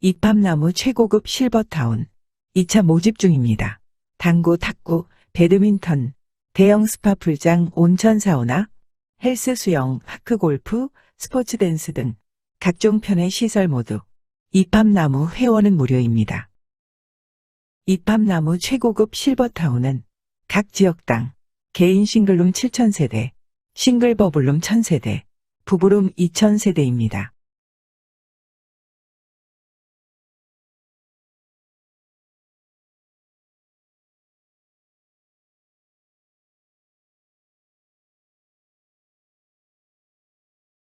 이팝나무 최고급 실버타운 2차 모집 중입니다. 당구, 탁구, 배드민턴, 대형 스파 풀장, 온천 사우나, 헬스 수영, 파크 골프, 스포츠 댄스 등 각종 편의 시설 모두 이팝나무 회원은 무료입니다. 이팝나무 최고급 실버타운은 각 지역당 개인 싱글룸 7,000세대, 싱글 버블룸 1,000세대, 부부룸 2,000세대입니다.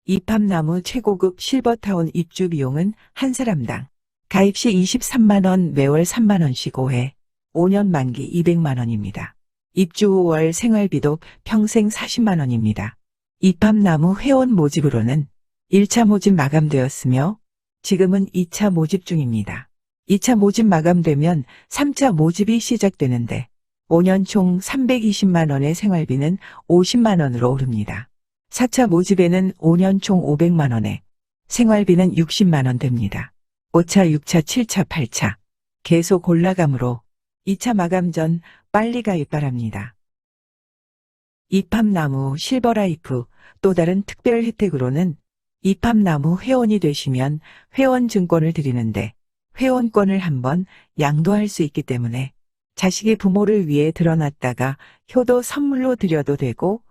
이팝나무 최고급 실버타운 입주 비용은 한 사람당 가입 시 23만 원, 매월 3만 원씩 5회, 5년 만기 200만 원입니다. 입주 후 월 생활비도 평생 40만 원입니다. 이팝나무 회원 모집으로는 1차 모집 마감되었으며 지금은 2차 모집 중입니다. 2차 모집 마감되면 3차 모집이 시작되는데 5년 총 320만 원의 생활비는 50만 원으로 오릅니다. 4차 모집에는 5년 총 500만 원에 생활비는 60만 원 됩니다. 5차, 6차, 7차, 8차 계속 올라가므로 2차 마감 전 빨리 가입 바랍니다. 이팝나무 실버라이프 또 다른 특별 혜택으로는 이팝나무 회원이 되시면 회원 증권을 드리는데 회원권을 한번 양도할 수 있기 때문에 자식의 부모를 위해 드러났다가 효도 선물로 드려도 되고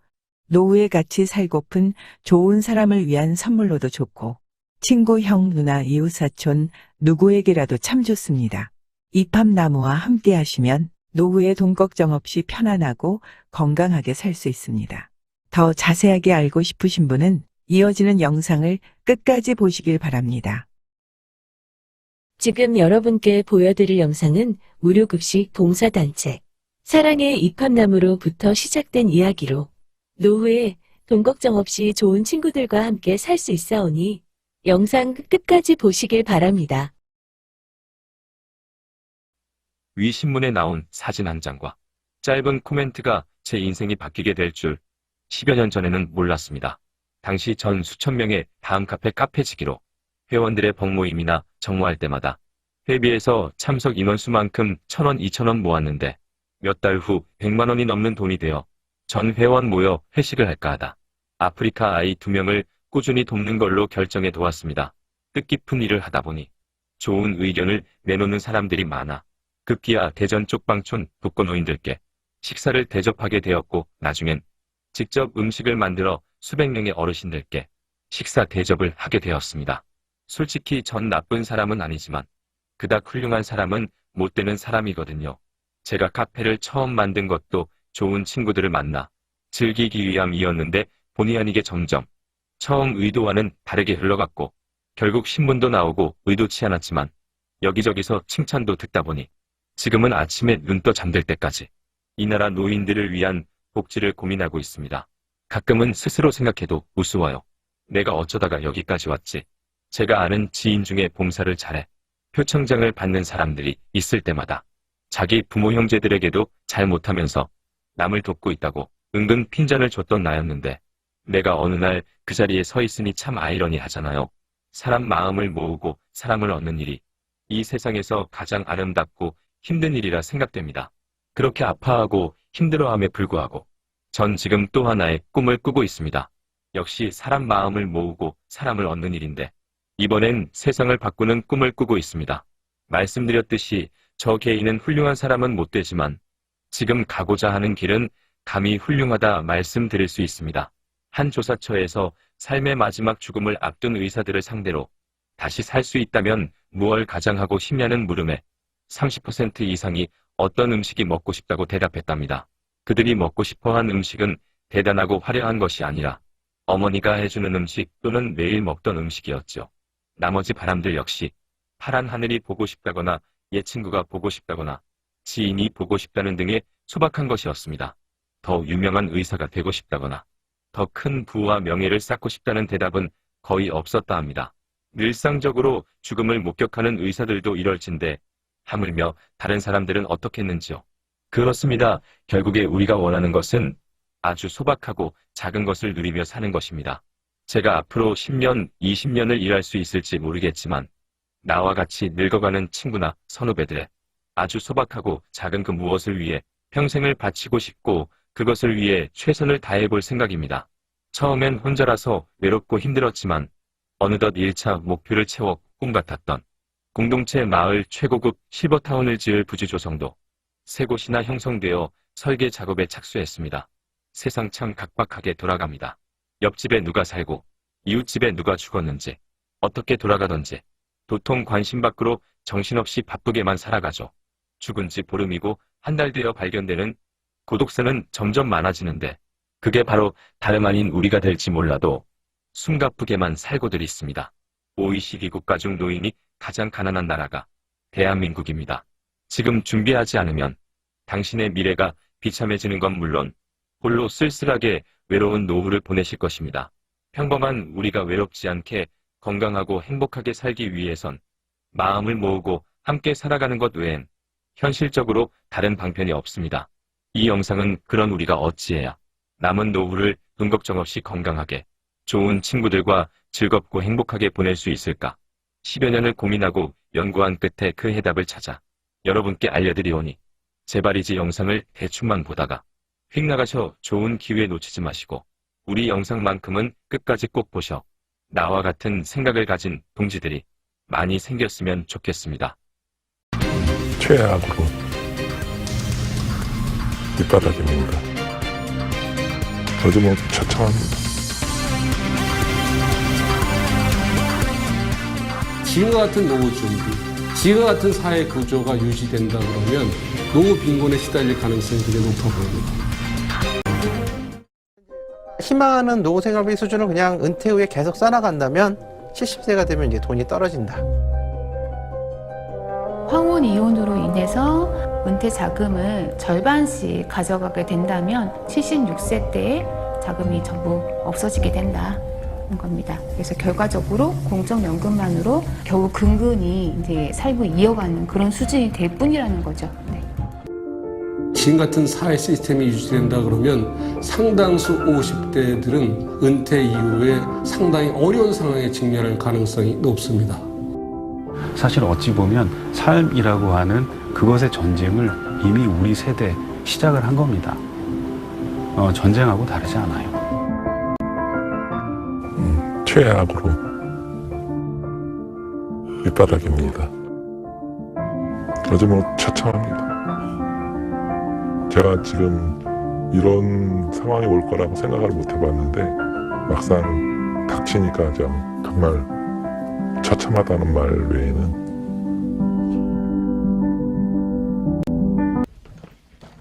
노후에 같이 살고픈 좋은 사람을 위한 선물로도 좋고 친구, 형, 누나, 이웃, 사촌 누구에게라도 참 좋습니다. 이팝나무와 함께 하시면 노후에 돈 걱정 없이 편안하고 건강하게 살 수 있습니다. 더 자세하게 알고 싶으신 분은 이어지는 영상을 끝까지 보시길 바랍니다. 지금 여러분께 보여드릴 영상은 무료급식 봉사단체 사랑의 이팝나무로부터 시작된 이야기로 노후에 돈 걱정 없이 좋은 친구들과 함께 살 수 있사오니 영상 끝까지 보시길 바랍니다. 위 신문에 나온 사진 한 장과 짧은 코멘트가 제 인생이 바뀌게 될 줄 10여 년 전에는 몰랐습니다. 당시 전 수천 명의 다음 카페지기로 회원들의 벅모임이나 정모할 때마다 회비에서 참석 인원수만큼 1,000원, 2,000원 모았는데 몇 달 후 100만 원이 넘는 돈이 되어 전 회원 모여 회식을 할까 하다 아프리카 아이 2명을 꾸준히 돕는 걸로 결정해 두었습니다. 뜻깊은 일을 하다 보니 좋은 의견을 내놓는 사람들이 많아 급기야 대전 쪽방촌 독거노인들께 식사를 대접하게 되었고 나중엔 직접 음식을 만들어 수백 명의 어르신들께 식사 대접을 하게 되었습니다. 솔직히 전 나쁜 사람은 아니지만 그닥 훌륭한 사람은 못 되는 사람이거든요. 제가 카페를 처음 만든 것도 좋은 친구들을 만나 즐기기 위함이었는데 본의 아니게 점점 처음 의도와는 다르게 흘러갔고 결국 신문도 나오고 의도치 않았지만 여기저기서 칭찬도 듣다 보니 지금은 아침에 눈 떠 잠들 때까지 이 나라 노인들을 위한 복지를 고민하고 있습니다. 가끔은 스스로 생각해도 우스워요. 내가 어쩌다가 여기까지 왔지. 제가 아는 지인 중에 봉사를 잘해 표창장을 받는 사람들이 있을 때마다 자기 부모 형제들에게도 잘 못하면서 남을 돕고 있다고 은근 핀잔을 줬던 나였는데 내가 어느 날 그 자리에 서 있으니 참 아이러니하잖아요. 사람 마음을 모으고 사람을 얻는 일이 이 세상에서 가장 아름답고 힘든 일이라 생각됩니다. 그렇게 아파하고 힘들어함에 불구하고 전 지금 또 하나의 꿈을 꾸고 있습니다. 역시 사람 마음을 모으고 사람을 얻는 일인데 이번엔 세상을 바꾸는 꿈을 꾸고 있습니다. 말씀드렸듯이 저 개인은 훌륭한 사람은 못 되지만 지금 가고자 하는 길은 감히 훌륭하다 말씀드릴 수 있습니다. 한 조사처에서 삶의 마지막 죽음을 앞둔 의사들을 상대로 다시 살 수 있다면 무얼 가장 하고 싶냐는 물음에 30% 이상이 어떤 음식이 먹고 싶다고 대답했답니다. 그들이 먹고 싶어한 음식은 대단하고 화려한 것이 아니라 어머니가 해주는 음식 또는 매일 먹던 음식이었죠. 나머지 바람들 역시 파란 하늘이 보고 싶다거나 옛 친구가 보고 싶다거나 지인이 보고 싶다는 등의 소박한 것이었습니다. 더 유명한 의사가 되고 싶다거나 더 큰 부와 명예를 쌓고 싶다는 대답은 거의 없었다 합니다. 일상적으로 죽음을 목격하는 의사들도 이럴진데 하물며 다른 사람들은 어떻겠는지요. 그렇습니다. 결국에 우리가 원하는 것은 아주 소박하고 작은 것을 누리며 사는 것입니다. 제가 앞으로 10년, 20년을 일할 수 있을지 모르겠지만 나와 같이 늙어가는 친구나 선후배들의 아주 소박하고 작은 그 무엇을 위해 평생을 바치고 싶고 그것을 위해 최선을 다해볼 생각입니다. 처음엔 혼자라서 외롭고 힘들었지만 어느덧 1차 목표를 채워 꿈 같았던 공동체 마을 최고급 실버타운을 지을 부지 조성도 세 곳이나 형성되어 설계 작업에 착수했습니다. 세상 참 각박하게 돌아갑니다. 옆집에 누가 살고 이웃집에 누가 죽었는지 어떻게 돌아가던지 도통 관심 밖으로 정신없이 바쁘게만 살아가죠. 죽은 지 보름이고 한 달 되어 발견되는 고독사는 점점 많아지는데 그게 바로 다름 아닌 우리가 될지 몰라도 숨가쁘게만 살고들 있습니다. OECD 국가 중 노인이 가장 가난한 나라가 대한민국입니다. 지금 준비하지 않으면 당신의 미래가 비참해지는 건 물론 홀로 쓸쓸하게 외로운 노후를 보내실 것입니다. 평범한 우리가 외롭지 않게 건강하고 행복하게 살기 위해선 마음을 모으고 함께 살아가는 것 외엔 현실적으로 다른 방편이 없습니다. 이 영상은 그런 우리가 어찌해야 남은 노후를 돈 걱정 없이 건강하게 좋은 친구들과 즐겁고 행복하게 보낼 수 있을까? 10여 년을 고민하고 연구한 끝에 그 해답을 찾아 여러분께 알려드리오니 제발 이제 영상을 대충만 보다가 휙 나가셔 좋은 기회 놓치지 마시고 우리 영상만큼은 끝까지 꼭 보셔 나와 같은 생각을 가진 동지들이 많이 생겼으면 좋겠습니다. 최악으로 밑바닥입니다. 요즘은 처참합니다. 지금과 같은 노후 준비, 지금과 같은 사회 구조가 유지된다 그러면 노후 빈곤에 시달릴 가능성이 되게 높아 보입니다. 희망하는 노후 생활비 수준을 그냥 은퇴 후에 계속 쌓아간다면 70세가 되면 이제 돈이 떨어진다. 황혼 이혼으로 인해서 은퇴 자금을 절반씩 가져가게 된다면 76세 때에 자금이 전부 없어지게 된다는 겁니다. 그래서 결과적으로 공적연금만으로 겨우 근근히 이제 삶을 이어가는 그런 수준이 될 뿐이라는 거죠. 네. 지금 같은 사회 시스템이 유지된다 그러면 상당수 50대들은 은퇴 이후에 상당히 어려운 상황에 직면할 가능성이 높습니다. 사실 어찌 보면 삶이라고 하는 그것의 전쟁을 이미 우리 세대 시작을 한 겁니다. 전쟁하고 다르지 않아요. 최악으로 밑바닥입니다. 요즘은 처참합니다. 제가 지금 이런 상황이 올 거라고 생각을 못 해봤는데 막상 닥치니까 정말 처참하다는 말 외에는.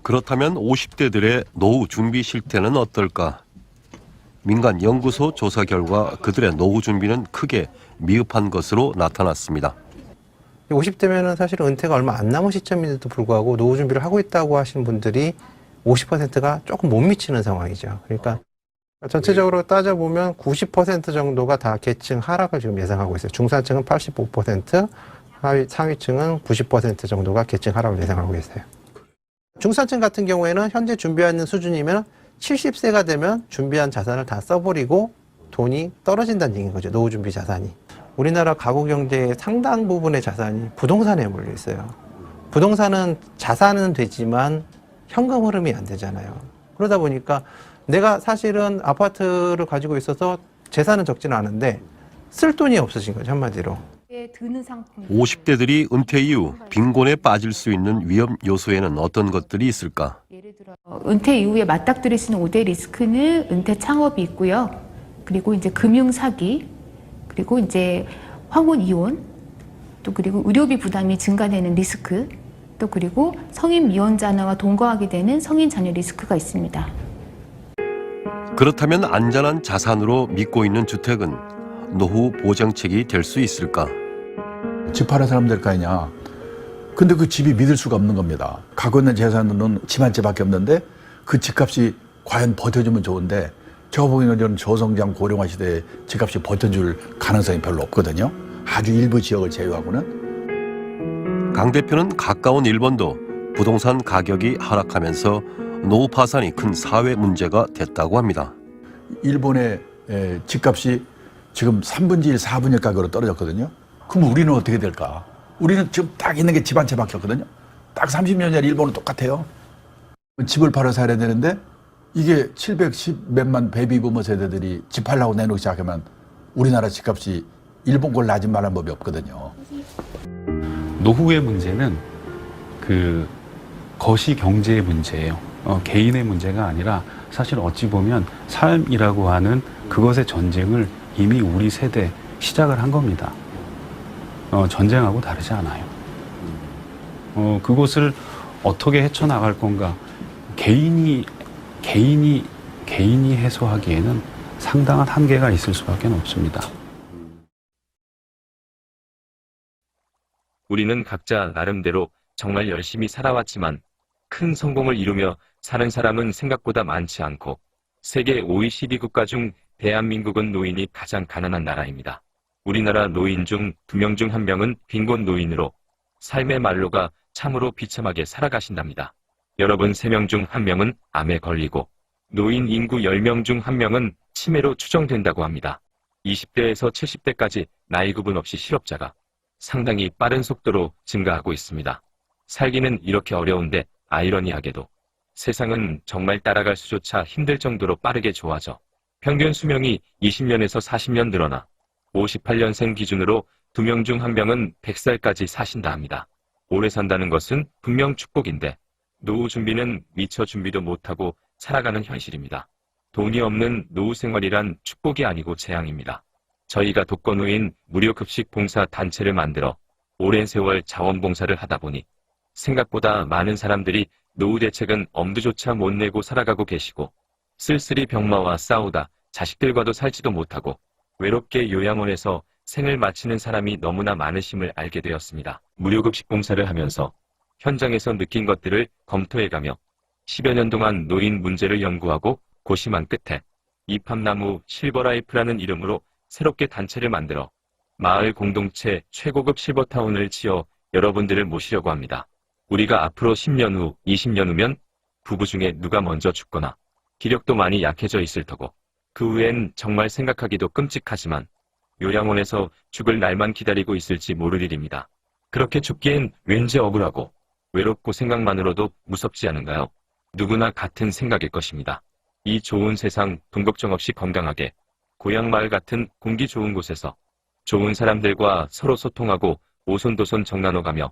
그렇다면 50대들의 노후 준비 실태는 어떨까? 민간 연구소 조사 결과 그들의 노후 준비는 크게 미흡한 것으로 나타났습니다. 50대면은 사실 은퇴가 얼마 안 남은 시점인데도 불구하고 노후 준비를 하고 있다고 하시는 분들이 50%가 조금 못 미치는 상황이죠. 그러니까 전체적으로 따져보면 90% 정도가 다 계층 하락을 지금 예상하고 있어요. 중산층은 85%, 상위층은 90% 정도가 계층 하락을 예상하고 있어요. 중산층 같은 경우에는 현재 준비하는 수준이면 70세가 되면 준비한 자산을 다 써버리고 돈이 떨어진다는 얘기인 거죠. 노후 준비 자산이. 우리나라 가구 경제의 상당 부분의 자산이 부동산에 몰려 있어요. 부동산은 자산은 되지만 현금 흐름이 안 되잖아요. 그러다 보니까 내가 사실은 아파트를 가지고 있어서 재산은 적지는 않은데 쓸 돈이 없어진 거죠, 한마디로. 드는 상품. 50대들이 은퇴 이후 빈곤에 빠질 수 있는 위험 요소에는 어떤 것들이 있을까? 예를 들어 은퇴 이후에 맞닥뜨릴 수 있는 5대 리스크는 은퇴 창업이 있고요. 그리고 이제 금융 사기, 그리고 이제 황혼 이혼, 또 그리고 의료비 부담이 증가되는 리스크, 또 그리고 성인 미혼자녀와 동거하게 되는 성인 자녀 리스크가 있습니다. 그렇다면 안전한 자산으로 믿고 있는 주택은 노후 보장책이 될 수 있을까? 집 팔아 사람 될 거 아니냐. 근데 그 집이 믿을 수가 없는 겁니다. 갖고 있는 재산은 집 한 채밖에 없는데 그 집값이 과연 버텨주면 좋은데 제가 보기에는 저성장 고령화 시대에 집값이 버텨줄 가능성이 별로 없거든요. 아주 일부 지역을 제외하고는. 강 대표는 가까운 일본도 부동산 가격이 하락하면서 노후 파산이 큰 사회 문제가 됐다고 합니다. 일본의 집값이 지금 3분의 1, 4분의 1 가격으로 떨어졌거든요. 그럼 우리는 어떻게 될까? 우리는 지금 딱 있는 게 집 한 채밖에 없거든요. 딱 30년 전에 일본은 똑같아요. 집을 팔아 살아야 되는데 이게 710 몇만 베이비부머 세대들이 집 팔라고 내놓기 시작하면 우리나라 집값이 일본 걸 낮은 말한 법이 없거든요. 노후의 문제는 그 거시 경제의 문제예요. 개인의 문제가 아니라 사실 어찌 보면 삶이라고 하는 그것의 전쟁을 이미 우리 세대 시작을 한 겁니다. 전쟁하고 다르지 않아요. 그것을 어떻게 헤쳐나갈 건가? 개인이 해소하기에는 상당한 한계가 있을 수밖에 없습니다. 우리는 각자 나름대로 정말 열심히 살아왔지만 큰 성공을 이루며 사는 사람은 생각보다 많지 않고 세계 OECD 국가 중 대한민국은 노인이 가장 가난한 나라입니다. 우리나라 노인 중 2명 중 1명은 빈곤 노인으로 삶의 말로가 참으로 비참하게 살아가신답니다. 여러분 3명 중 1명은 암에 걸리고 노인 인구 10명 중 1명은 치매로 추정된다고 합니다. 20대에서 70대까지 나이 구분 없이 실업자가 상당히 빠른 속도로 증가하고 있습니다. 살기는 이렇게 어려운데 아이러니하게도 세상은 정말 따라갈 수조차 힘들 정도로 빠르게 좋아져 평균 수명이 20년에서 40년 늘어나 58년생 기준으로 2명 중 1명은 100살까지 사신다 합니다. 오래 산다는 것은 분명 축복인데 노후 준비는 미처 준비도 못하고 살아가는 현실입니다. 돈이 없는 노후 생활이란 축복이 아니고 재앙입니다. 저희가 독거노인 무료급식 봉사 단체를 만들어 오랜 세월 자원봉사를 하다 보니 생각보다 많은 사람들이 노후 대책은 엄두조차 못 내고 살아가고 계시고 쓸쓸히 병마와 싸우다 자식들과도 살지도 못하고 외롭게 요양원에서 생을 마치는 사람이 너무나 많으심을 알게 되었습니다. 무료급식 봉사를 하면서 현장에서 느낀 것들을 검토해가며 10여 년 동안 노인 문제를 연구하고 고심한 끝에 이팝나무 실버라이프라는 이름으로 새롭게 단체를 만들어 마을 공동체 최고급 실버타운을 지어 여러분들을 모시려고 합니다. 우리가 앞으로 10년 후, 20년 후면 부부 중에 누가 먼저 죽거나 기력도 많이 약해져 있을 터고 그 후엔 정말 생각하기도 끔찍하지만 요양원에서 죽을 날만 기다리고 있을지 모를 일입니다. 그렇게 죽기엔 왠지 억울하고 외롭고 생각만으로도 무섭지 않은가요? 누구나 같은 생각일 것입니다. 이 좋은 세상 돈 걱정 없이 건강하게 고향 마을 같은 공기 좋은 곳에서 좋은 사람들과 서로 소통하고 오손도손 정나눠가며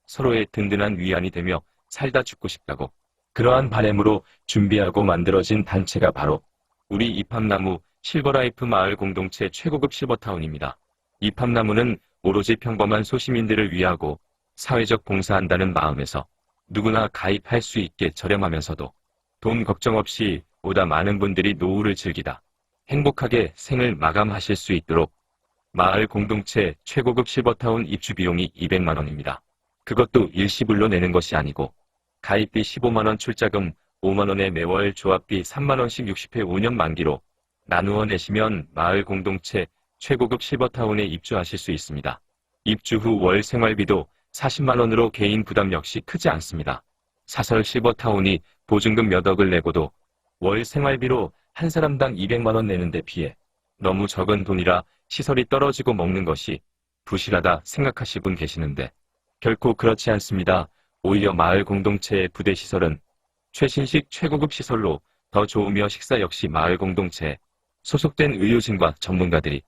서로의 든든한 위안이 되며 살다 죽고 싶다고 그러한 바람으로 준비하고 만들어진 단체가 바로 우리 이팝나무 실버라이프 마을 공동체 최고급 실버타운입니다. 이팝나무는 오로지 평범한 소시민들을 위하고 사회적 봉사한다는 마음에서 누구나 가입할 수 있게 저렴하면서도 돈 걱정 없이 보다 많은 분들이 노후를 즐기다 행복하게 생을 마감하실 수 있도록 마을 공동체 최고급 실버타운 입주 비용이 200만 원입니다. 그것도 일시불로 내는 것이 아니고 가입비 15만 원 출자금 5만 원에 매월 조합비 3만 원씩 60회 5년 만기로 나누어 내시면 마을 공동체 최고급 실버타운에 입주하실 수 있습니다. 입주 후 월 생활비도 40만 원으로 개인 부담 역시 크지 않습니다. 사설 실버타운이 보증금 몇 억을 내고도 월 생활비로 한 사람당 200만 원 내는 데 비해 너무 적은 돈이라 시설이 떨어지고 먹는 것이 부실하다 생각하실 분 계시는데 결코 그렇지 않습니다. 오히려 마을 공동체의 부대 시설은 최신식 최고급 시설로 더 좋으며 식사 역시 마을 공동체에 소속된 의료진과 전문가들이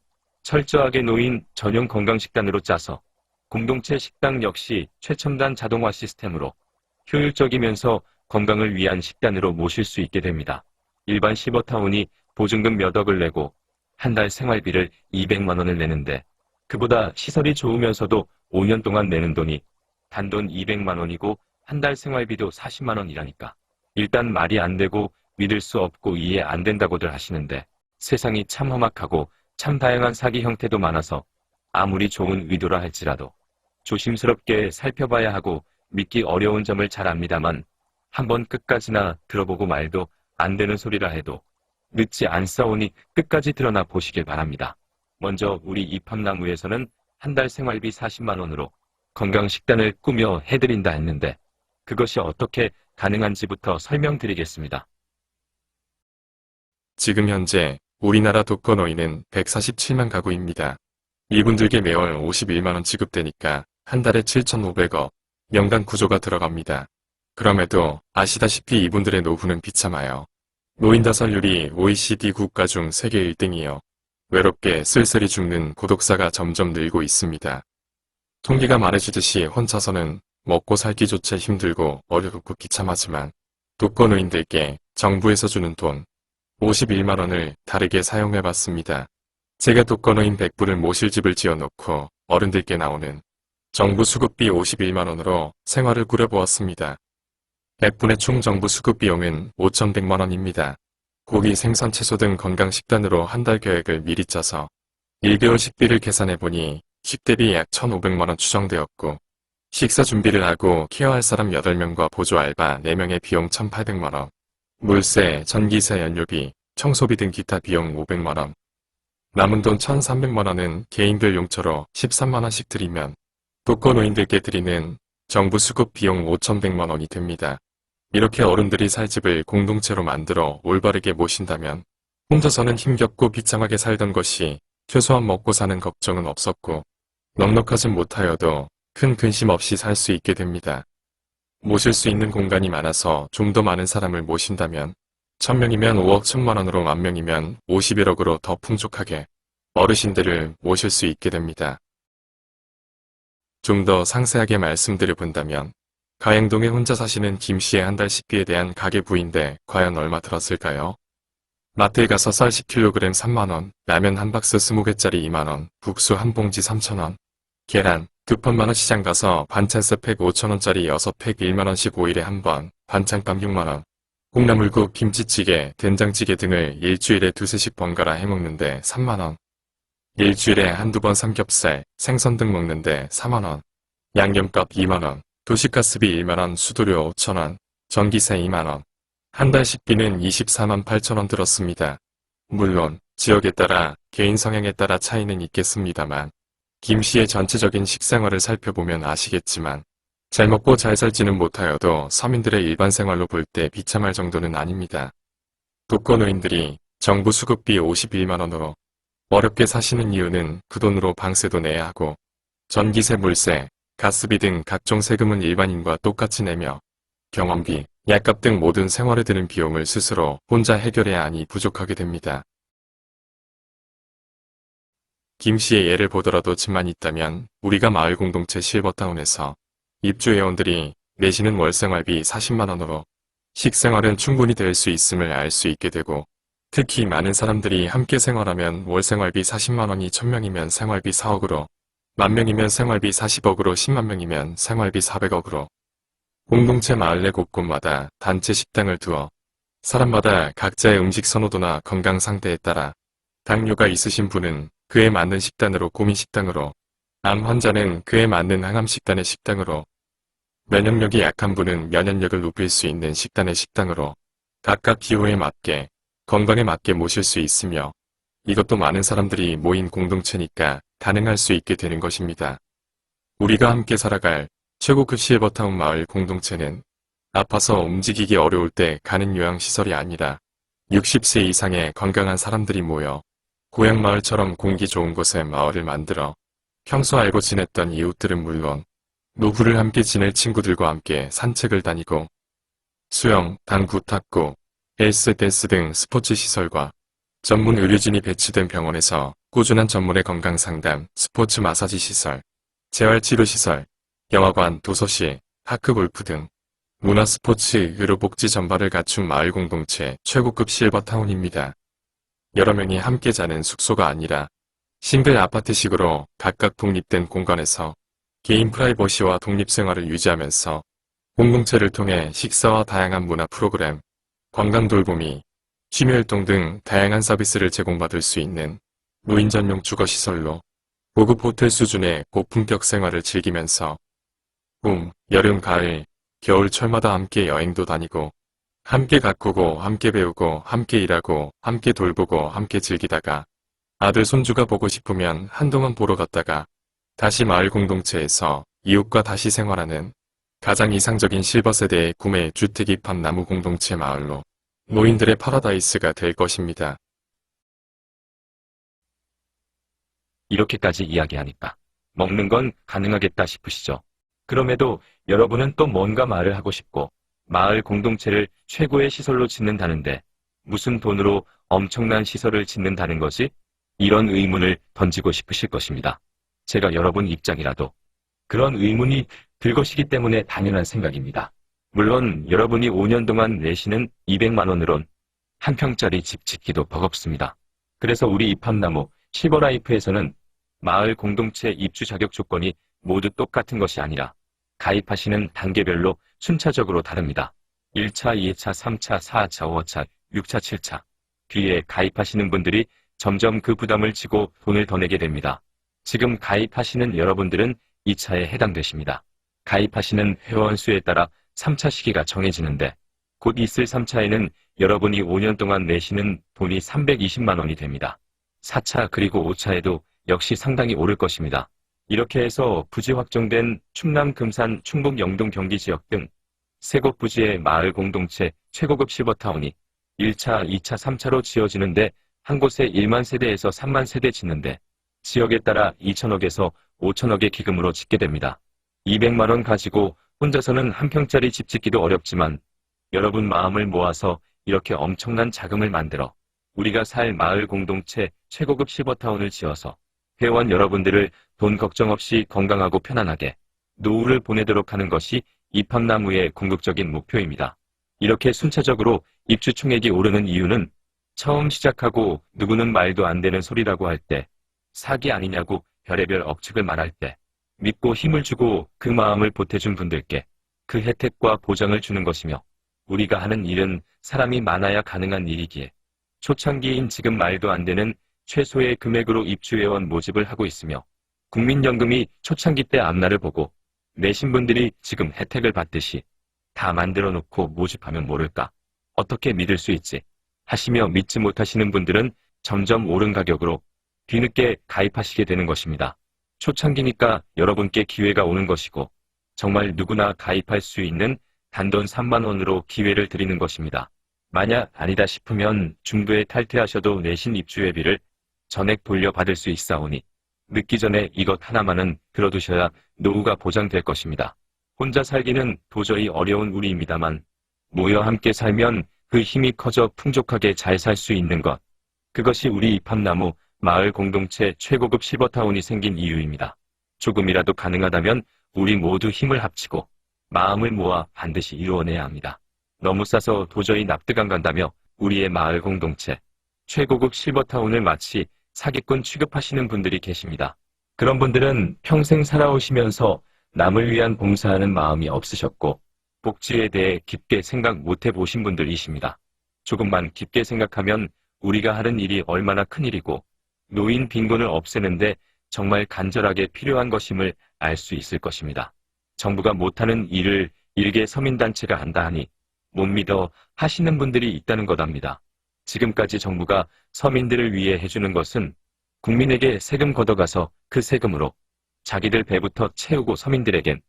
철저하게 노인 전용 건강식단으로 짜서 공동체 식당 역시 최첨단 자동화 시스템으로 효율적이면서 건강을 위한 식단으로 모실 수 있게 됩니다. 일반 실버타운이 보증금 몇 억을 내고 한 달 생활비를 200만 원을 내는데 그보다 시설이 좋으면서도 5년 동안 내는 돈이 단돈 200만 원이고 한 달 생활비도 40만 원이라니까. 일단 말이 안 되고 믿을 수 없고 이해 안 된다고들 하시는데 세상이 참 험악하고 참 다양한 사기 형태도 많아서 아무리 좋은 의도라 할지라도 조심스럽게 살펴봐야 하고 믿기 어려운 점을 잘 압니다만 한번 끝까지나 들어보고 말도 안 되는 소리라 해도 늦지 않사오니 끝까지 드러나 보시길 바랍니다. 먼저 우리 이팝나무에서는 한 달 생활비 40만 원으로 건강식단을 꾸며 해드린다 했는데 그것이 어떻게 가능한지부터 설명드리겠습니다. 지금 현재 우리나라 독거노인은 147만 가구입니다. 이분들께 매월 51만원 지급되니까 한 달에 7,500억, 연간 구조가 들어갑니다. 그럼에도 아시다시피 이분들의 노후는 비참하여 노인 다살률이 OECD 국가 중 세계 1등이요. 외롭게 쓸쓸히 죽는 고독사가 점점 늘고 있습니다. 통계가 말해주듯이 혼자서는 먹고 살기조차 힘들고 어렵고 비참하지만 독거노인들께 정부에서 주는 돈 51만원을 다르게 사용해봤습니다. 제가 독거노인 100분을 모실 집을 지어놓고 어른들께 나오는 정부 수급비 51만원으로 생활을 꾸려보았습니다. 100분의 총 정부 수급 비용은 5,100만원입니다. 고기, 생선, 채소 등 건강식단으로 한 달 계획을 미리 짜서 1개월 식비를 계산해보니 식대비 약 1,500만원 추정되었고 식사 준비를 하고 케어할 사람 8명과 보조 알바 4명의 비용 1,800만원, 물세, 전기세, 연료비, 청소비 등 기타 비용 500만원, 남은 돈 1,300만원은 개인별 용처로 13만원씩 드리면 독거노인들께 드리는 정부 수급 비용 5,100만원이 됩니다. 이렇게 어른들이 살 집을 공동체로 만들어 올바르게 모신다면 혼자서는 힘겹고 비참하게 살던 것이 최소한 먹고 사는 걱정은 없었고 넉넉하진 못하여도 큰 근심 없이 살 수 있게 됩니다. 모실 수 있는 공간이 많아서 좀 더 많은 사람을 모신다면 1,000명이면 5억 1,000만원으로 10,000명이면 51억으로 더 풍족하게 어르신들을 모실 수 있게 됩니다. 좀 더 상세하게 말씀드려 본다면 가행동에 혼자 사시는 김씨의 한 달 식비에 대한 가계 부인데 과연 얼마 들었을까요? 마트에 가서 쌀 10kg 3만원, 라면 한 박스 20개짜리 2만원, 국수 한 봉지 3,000원, 계란 2판 만원, 시장 가서 반찬 스팩 5,000원짜리 6팩 1만원씩 5일에 한 번, 반찬값 6만원, 콩나물국, 김치찌개, 된장찌개 등을 일주일에 2~3씩 번갈아 해먹는데 3만원, 일주일에 한두 번 삼겹살, 생선 등 먹는데 4만원, 양념값 2만원, 도시가스비 1만원, 수도료 5,000원, 전기세 2만원, 한 달 식비는 24만 8천원 들었습니다. 물론 지역에 따라 개인 성향에 따라 차이는 있겠습니다만 김씨의 전체적인 식생활을 살펴보면 아시겠지만 잘 먹고 잘 살지는 못하여도 서민들의 일반 생활로 볼 때 비참할 정도는 아닙니다. 독거노인들이 정부 수급비 51만원으로 어렵게 사시는 이유는 그 돈으로 방세도 내야 하고 전기세, 물세, 가스비 등 각종 세금은 일반인과 똑같이 내며 경험비, 약값 등 모든 생활에 드는 비용을 스스로 혼자 해결해야 하니 부족하게 됩니다. 김씨의 예를 보더라도 집만 있다면 우리가 마을 공동체 실버타운에서 입주회원들이 내시는 월생활비 40만원으로 식생활은 충분히 될 수 있음을 알 수 있게 되고 특히 많은 사람들이 함께 생활하면 월생활비 40만원이 1,000명이면 생활비 4억으로 10,000명이면 생활비 40억으로 10만 명이면 생활비 400억으로 공동체 마을 내 곳곳마다 단체 식당을 두어 사람마다 각자의 음식 선호도나 건강 상태에 따라 당뇨가 있으신 분은 그에 맞는 식단으로 고민식당으로, 암 환자는 그에 맞는 항암식단의 식당으로, 면역력이 약한 분은 면역력을 높일 수 있는 식단의 식당으로 각각 기호에 맞게 건강에 맞게 모실 수 있으며 이것도 많은 사람들이 모인 공동체니까 가능할 수 있게 되는 것입니다. 우리가 함께 살아갈 최고급 실버타운 마을 공동체는 아파서 움직이기 어려울 때 가는 요양시설이 아니라 60세 이상의 건강한 사람들이 모여 고향 마을처럼 공기 좋은 곳에 마을을 만들어 평소 알고 지냈던 이웃들은 물론 노후를 함께 지낼 친구들과 함께 산책을 다니고 수영, 당구, 탁구, 헬스, 댄스 등 스포츠 시설과 전문 의료진이 배치된 병원에서 꾸준한 전문의 건강 상담, 스포츠 마사지 시설, 재활치료시설, 영화관, 도서실, 파크 골프 등 문화 스포츠, 의료복지 전반을 갖춘 마을 공동체 최고급 실버타운입니다. 여러 명이 함께 자는 숙소가 아니라 싱글 아파트식으로 각각 독립된 공간에서 개인 프라이버시와 독립생활을 유지하면서 공동체를 통해 식사와 다양한 문화 프로그램, 관광 돌보미, 취미활동 등 다양한 서비스를 제공받을 수 있는 노인 전용 주거시설로 고급 호텔 수준의 고품격 생활을 즐기면서 봄, 여름, 가을, 겨울, 철마다 함께 여행도 다니고 함께 가꾸고 함께 배우고 함께 일하고 함께 돌보고 함께 즐기다가 아들 손주가 보고 싶으면 한동안 보러 갔다가 다시 마을 공동체에서 이웃과 다시 생활하는 가장 이상적인 실버 세대의 꿈의 주택 입학 나무 공동체 마을로 노인들의 파라다이스가 될 것입니다. 이렇게까지 이야기하니까 먹는 건 가능하겠다 싶으시죠? 그럼에도 여러분은 또 뭔가 말을 하고 싶고 마을 공동체를 최고의 시설로 짓는다는데 무슨 돈으로 엄청난 시설을 짓는다는 거지? 이런 의문을 던지고 싶으실 것입니다. 제가 여러분 입장이라도 그런 의문이 들 것이기 때문에 당연한 생각입니다. 물론 여러분이 5년 동안 내시는 200만 원으론 한 평짜리 집 짓기도 버겁습니다. 그래서 우리 입합나무 실버라이프에서는 마을 공동체 입주 자격 조건이 모두 똑같은 것이 아니라 가입하시는 단계별로 순차적으로 다릅니다. 1차, 2차, 3차, 4차, 5차, 6차, 7차. 뒤에 가입하시는 분들이 점점 그 부담을 지고 돈을 더 내게 됩니다. 지금 가입하시는 여러분들은 2차에 해당되십니다. 가입하시는 회원 수에 따라 3차 시기가 정해지는데 곧 있을 3차에는 여러분이 5년 동안 내시는 돈이 320만 원이 됩니다. 4차 그리고 5차에도 역시 상당히 오를 것입니다. 이렇게 해서 부지 확정된 충남, 금산, 충북, 영동, 경기 지역 등 세 곳 부지의 마을 공동체 최고급 실버타운이 1차, 2차, 3차로 지어지는데 한 곳에 1만 세대에서 3만 세대 짓는데 지역에 따라 2천억에서 5천억의 기금으로 짓게 됩니다. 200만 원 가지고 혼자서는 한 평짜리 집 짓기도 어렵지만 여러분 마음을 모아서 이렇게 엄청난 자금을 만들어 우리가 살 마을 공동체 최고급 실버타운을 지어서 회원 여러분들을 돈 걱정 없이 건강하고 편안하게 노후를 보내도록 하는 것이 입합나무의 궁극적인 목표입니다. 이렇게 순차적으로 입주 총액이 오르는 이유는 처음 시작하고 누구는 말도 안 되는 소리라고 할 때, 사기 아니냐고 별의별 억측을 말할 때, 믿고 힘을 주고 그 마음을 보태준 분들께 그 혜택과 보장을 주는 것이며 우리가 하는 일은 사람이 많아야 가능한 일이기에 초창기인 지금 말도 안 되는 최소의 금액으로 입주회원 모집을 하고 있으며 국민연금이 초창기 때 앞날을 보고 내신 분들이 지금 혜택을 받듯이 다 만들어 놓고 모집하면 모를까 어떻게 믿을 수 있지 하시며 믿지 못하시는 분들은 점점 오른 가격으로 뒤늦게 가입하시게 되는 것입니다. 초창기니까 여러분께 기회가 오는 것이고 정말 누구나 가입할 수 있는 단돈 3만 원으로 기회를 드리는 것입니다. 만약 아니다 싶으면 중도에 탈퇴하셔도 내신 입주회비를 전액 돌려받을 수 있사오니 늦기 전에 이것 하나만은 들어두셔야 노후가 보장될 것입니다. 혼자 살기는 도저히 어려운 우리입니다만 모여 함께 살면 그 힘이 커져 풍족하게 잘 살 수 있는 것. 그것이 우리 입합나무 마을 공동체 최고급 실버타운이 생긴 이유입니다. 조금이라도 가능하다면 우리 모두 힘을 합치고 마음을 모아 반드시 이루어내야 합니다. 너무 싸서 도저히 납득 안 간다며 우리의 마을 공동체 최고급 실버타운을 마치 사기꾼 취급하시는 분들이 계십니다. 그런 분들은 평생 살아오시면서 남을 위한 봉사하는 마음이 없으셨고 복지에 대해 깊게 생각 못 해보신 분들이십니다. 조금만 깊게 생각하면 우리가 하는 일이 얼마나 큰 일이고 노인 빈곤을 없애는데 정말 간절하게 필요한 것임을 알 수 있을 것입니다. 정부가 못하는 일을 일개 서민단체가 한다 하니 못 믿어 하시는 분들이 있다는 것합니다. 지금까지 정부가 서민들을 위해 해주는 것은 국민에게 세금 걷어가서 그 세금으로 자기들 배부터 채우고 서민들에겐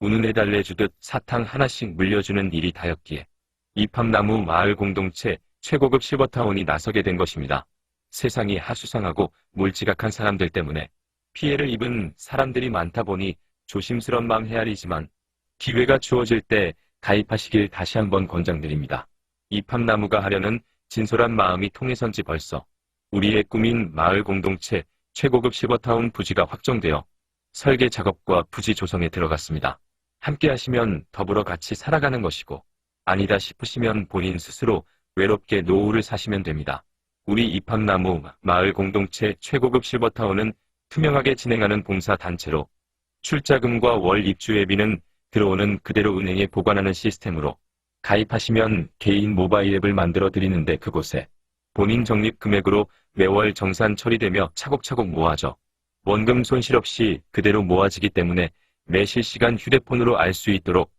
운운에 달래주듯 사탕 하나씩 물려주는 일이 다였기에 입합나무 마을 공동체 최고급 실버타운이 나서게 된 것입니다. 세상이 하수상하고 몰지각한 사람들 때문에 피해를 입은 사람들이 많다 보니 조심스런 마음 헤아리지만 기회가 주어질 때 가입하시길 다시 한번 권장드립니다. 입합나무가 하려는 진솔한 마음이 통해선지 벌써 우리의 꿈인 마을 공동체 최고급 실버타운 부지가 확정되어 설계 작업과 부지 조성에 들어갔습니다. 함께 하시면 더불어 같이 살아가는 것이고 아니다 싶으시면 본인 스스로 외롭게 노후를 사시면 됩니다. 우리 입합나무 마을 공동체 최고급 실버타운은 투명하게 진행하는 봉사단체로 출자금과 월 입주회비는 들어오는 그대로 은행에 보관하는 시스템으로 가입하시면 개인 모바일 앱을 만들어 드리는데 그곳에 본인 적립 금액으로 매월 정산 처리되며 차곡차곡 모아져 원금 손실 없이 그대로 모아지기 때문에 매 실시간 휴대폰으로 알 수 있도록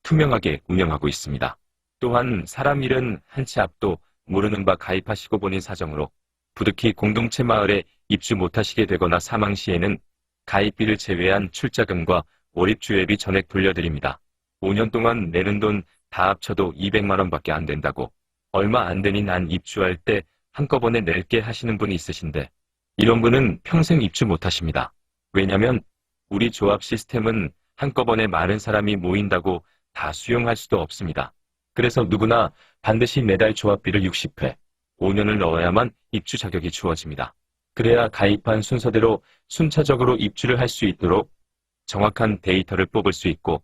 투명하게 운영하고 있습니다. 또한 사람 일은 한 치 앞도 모르는 바 가입하시고 본인 사정으로 부득이 공동체 마을에 입주 못하시게 되거나 사망 시에는 가입비를 제외한 출자금과 월입주회비 전액 돌려드립니다. 5년 동안 내는 돈 다 합쳐도 200만 원밖에 안 된다고 얼마 안 되니 난 입주할 때 한꺼번에 낼게 하시는 분이 있으신데 이런 분은 평생 입주 못하십니다. 왜냐면 우리 조합 시스템은 한꺼번에 많은 사람이 모인다고 다 수용할 수도 없습니다. 그래서 누구나 반드시 매달 조합비를 60회, 5년을 넣어야만 입주 자격이 주어집니다. 그래야 가입한 순서대로 순차적으로 입주를 할 수 있도록 정확한 데이터를 뽑을 수 있고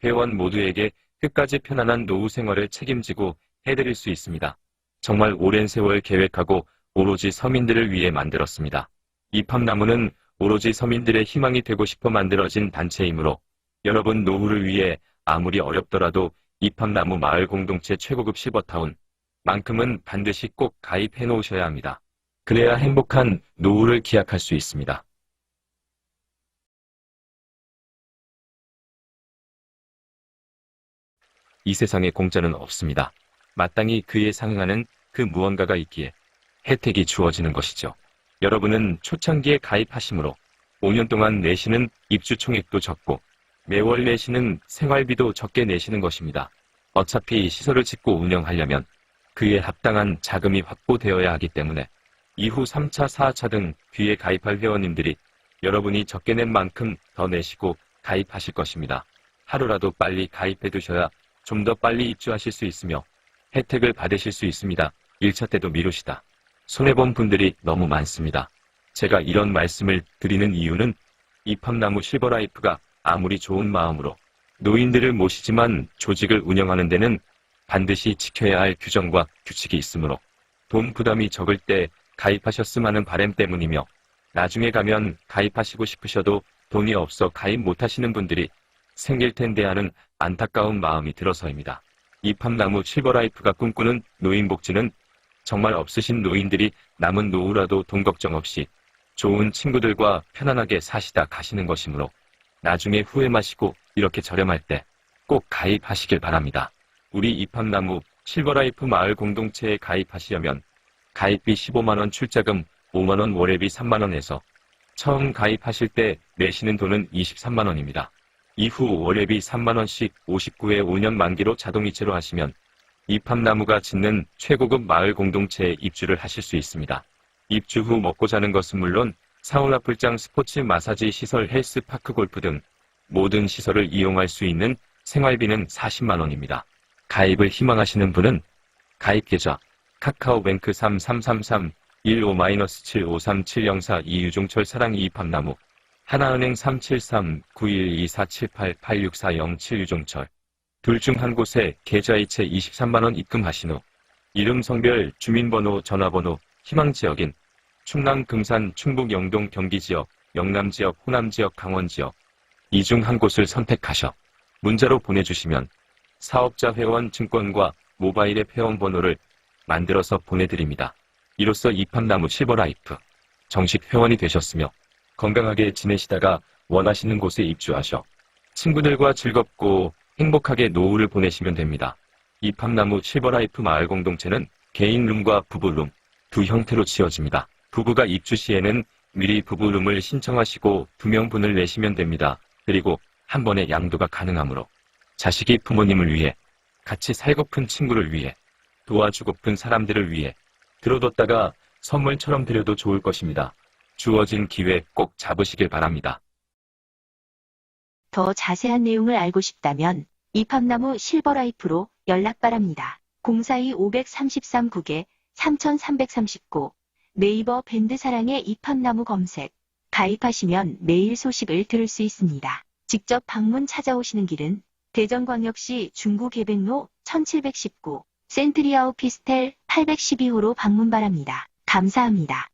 회원 모두에게 끝까지 편안한 노후 생활을 책임지고 해드릴 수 있습니다. 정말 오랜 세월 계획하고 오로지 서민들을 위해 만들었습니다. 입합나무는 오로지 서민들의 희망이 되고 싶어 만들어진 단체이므로 여러분 노후를 위해 아무리 어렵더라도 입합나무 마을 공동체 최고급 실버타운 만큼은 반드시 꼭 가입해 놓으셔야 합니다. 그래야 행복한 노후를 기약할 수 있습니다. 이 세상에 공짜는 없습니다. 마땅히 그에 상응하는 그 무언가가 있기에 혜택이 주어지는 것이죠. 여러분은 초창기에 가입하심으로 5년 동안 내시는 입주 총액도 적고 매월 내시는 생활비도 적게 내시는 것입니다. 어차피 시설을 짓고 운영하려면 그에 합당한 자금이 확보되어야 하기 때문에 이후 3차, 4차 등 뒤에 가입할 회원님들이 여러분이 적게 낸 만큼 더 내시고 가입하실 것입니다. 하루라도 빨리 가입해 두셔야 좀 더 빨리 입주하실 수 있으며 혜택을 받으실 수 있습니다. 1차 때도 미루시다 손해본 분들이 너무 많습니다. 제가 이런 말씀을 드리는 이유는 입합나무 실버라이프가 아무리 좋은 마음으로 노인들을 모시지만 조직을 운영하는 데는 반드시 지켜야 할 규정과 규칙이 있으므로 돈 부담이 적을 때 가입하셨음 하는 바람 때문이며 나중에 가면 가입하시고 싶으셔도 돈이 없어 가입 못하시는 분들이 생길 텐데 하는 안타까운 마음이 들어서입니다. 입합나무 실버라이프가 꿈꾸는 노인복지는 정말 없으신 노인들이 남은 노후라도 돈 걱정 없이 좋은 친구들과 편안하게 사시다 가시는 것이므로 나중에 후회 마시고 이렇게 저렴할 때 꼭 가입하시길 바랍니다. 우리 입합나무 실버라이프 마을 공동체에 가입하시려면 가입비 15만원 출자금 5만원 월회비 3만원에서 처음 가입하실 때 내시는 돈은 23만원입니다. 이후 월회비 3만원씩 59회 5년 만기로 자동이체로 하시면 입합나무가 짓는 최고급 마을 공동체에 입주를 하실 수 있습니다. 입주 후 먹고 자는 것은 물론 사우나 풀장 스포츠 마사지 시설 헬스 파크 골프 등 모든 시설을 이용할 수 있는 생활비는 40만원입니다. 가입을 희망하시는 분은 가입계좌 카카오뱅크 3333-15-753704 이유종철 사랑이 입합나무 하나은행 373-912478-8640 유종철 둘 중 한 곳에 계좌이체 23만원 입금하신 후 이름 성별 주민번호 전화번호 희망지역인 충남 금산 충북 영동 경기지역 영남지역 호남지역 강원지역 이 중 한 곳을 선택하셔 문자로 보내주시면 사업자 회원 증권과 모바일앱 회원번호를 만들어서 보내드립니다. 이로써 입합나무 실버라이프 정식 회원이 되셨으며 건강하게 지내시다가 원하시는 곳에 입주하셔 친구들과 즐겁고 행복하게 노후를 보내시면 됩니다. 입합나무 실버라이프 마을 공동체는 개인룸과 부부룸 두 형태로 지어집니다. 부부가 입주 시에는 미리 부부룸을 신청하시고 2명분을 내시면 됩니다. 그리고 한 번에 양도가 가능하므로 자식이 부모님을 위해 같이 살고픈 친구를 위해 도와주고픈 사람들을 위해 들어뒀다가 선물처럼 드려도 좋을 것입니다. 주어진 기회 꼭 잡으시길 바랍니다. 더 자세한 내용을 알고 싶다면 입합나무 실버라이프로 연락 바랍니다. 042-533-9개 3339 네이버 밴드사랑의 입합나무 검색 가입하시면 매일 소식을 들을 수 있습니다. 직접 방문 찾아오시는 길은 대전광역시 중구계백로 1719 센트리아 오피스텔 812호로 방문 바랍니다. 감사합니다.